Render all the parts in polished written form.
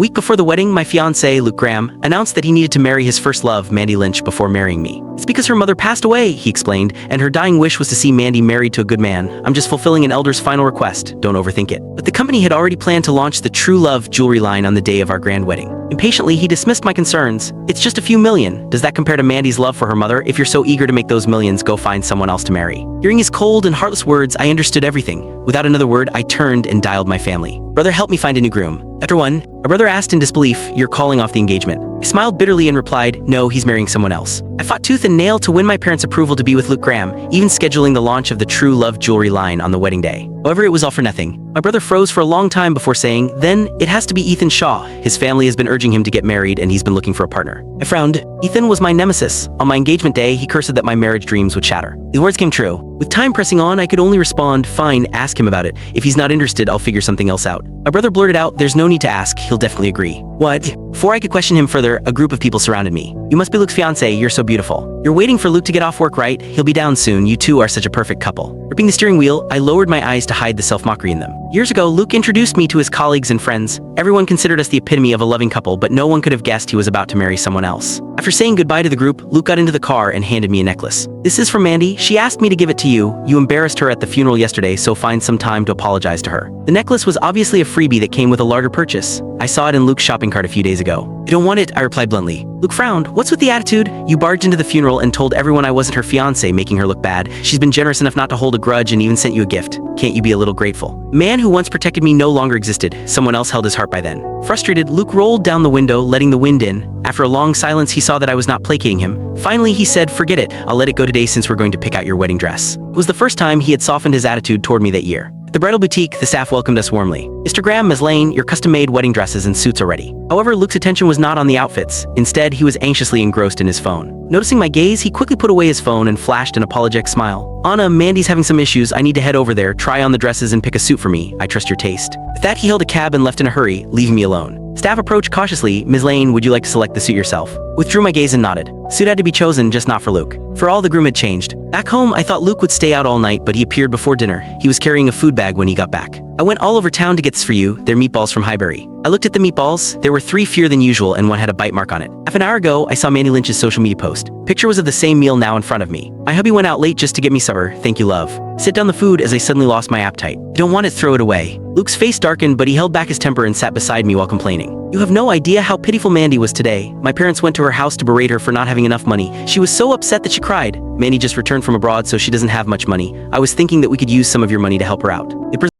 week before the wedding, my fiancé, Luke Graham, announced that he needed to marry his first love, Mandy Lynch, before marrying me. It's because her mother passed away, he explained, and her dying wish was to see Mandy married to a good man. I'm just fulfilling an elder's final request. Don't overthink it. But the company had already planned to launch the True Love jewelry line on the day of our grand wedding. Impatiently, he dismissed my concerns. It's just a few million. Does that compare to Mandy's love for her mother? If you're so eager to make those millions, go find someone else to marry. Hearing his cold and heartless words, I understood everything. Without another word, I turned and dialed my family. Brother, help me find a new groom. After one, my brother asked in disbelief, "You're calling off the engagement?" I smiled bitterly and replied, "No, he's marrying someone else." I fought tooth and nail to win my parents' approval to be with Luke Graham, even scheduling the launch of the True Love jewelry line on the wedding day. However, it was all for nothing. My brother froze for a long time before saying, "Then it has to be Ethan Shaw. His family has been urging him to get married and he's been looking for a partner." I frowned. Ethan was my nemesis. On my engagement day, he cursed that my marriage dreams would shatter. The words came true. With time pressing on, I could only respond, "Fine, ask him about it. If he's not interested, I'll figure something else out." My brother blurted out, "There's no need to ask. He'll definitely agree." What? Before I could question him further, a group of people surrounded me. "You must be Luke's fiancé. You're so beautiful. You're waiting for Luke to get off work, right? He'll be down soon. You two are such a perfect couple." Gripping the steering wheel, I lowered my eyes to hide the self-mockery in them. Years ago, Luke introduced me to his colleagues and friends. Everyone considered us the epitome of a loving couple, but no one could have guessed he was about to marry someone else. After saying goodbye to the group, Luke got into the car and handed me a necklace. "This is from Mandy. She asked me to give it to you. You embarrassed her at the funeral yesterday, so find some time to apologize to her." The necklace was obviously a freebie that came with a larger purchase. I saw it in Luke's shopping cart a few days ago. "I don't want it," I replied bluntly. Luke frowned. "What's with the attitude? You barged into the funeral and told everyone I wasn't her fiancé, making her look bad. She's been generous enough not to hold a grudge and even sent you a gift. Can't you be a little grateful?" The man who once protected me no longer existed. Someone else held his heart by then. Frustrated, Luke rolled down the window, letting the wind in. After a long silence, he saw that I was not placating him. Finally, he said, "Forget it. I'll let it go today since we're going to pick out your wedding dress." It was the first time he had softened his attitude toward me that year. At the bridal boutique, the staff welcomed us warmly. "Mr. Graham, Ms. Lane, your custom-made wedding dresses and suits are ready." However, Luke's attention was not on the outfits. Instead, he was anxiously engrossed in his phone. Noticing my gaze, he quickly put away his phone and flashed an apologetic smile. "Anna, Mandy's having some issues. I need to head over there, try on the dresses and pick a suit for me. I trust your taste." With that, he hailed a cab and left in a hurry, leaving me alone. Staff approached cautiously. "Ms. Lane, would you like to select the suit yourself?" Withdrew my gaze and nodded. Suit had to be chosen, just not for Luke. For all, the groom had changed. Back home, I thought Luke would stay out all night, but he appeared before dinner. He was carrying a food bag when he got back. "I went all over town to get this for you. They're meatballs from Highbury." I looked at the meatballs. There were 3 fewer than usual and one had a bite mark on it. Half an hour ago, I saw Mandy Lynch's social media post. Picture was of the same meal now in front of me. My hubby went out late just to get me supper. Thank you, love. Sit down the food as I suddenly lost my appetite. "I don't want it, throw it away." Luke's face darkened, but he held back his temper and sat beside me while complaining. "You have no idea how pitiful Mandy was today. My parents went to her house to berate her for not having enough money. She was so upset that she cried. Mandy just returned from abroad, so she doesn't have much money. I was thinking that we could use some of your money to help her out."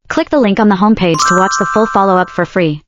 Click the link on the homepage to watch the full follow-up for free.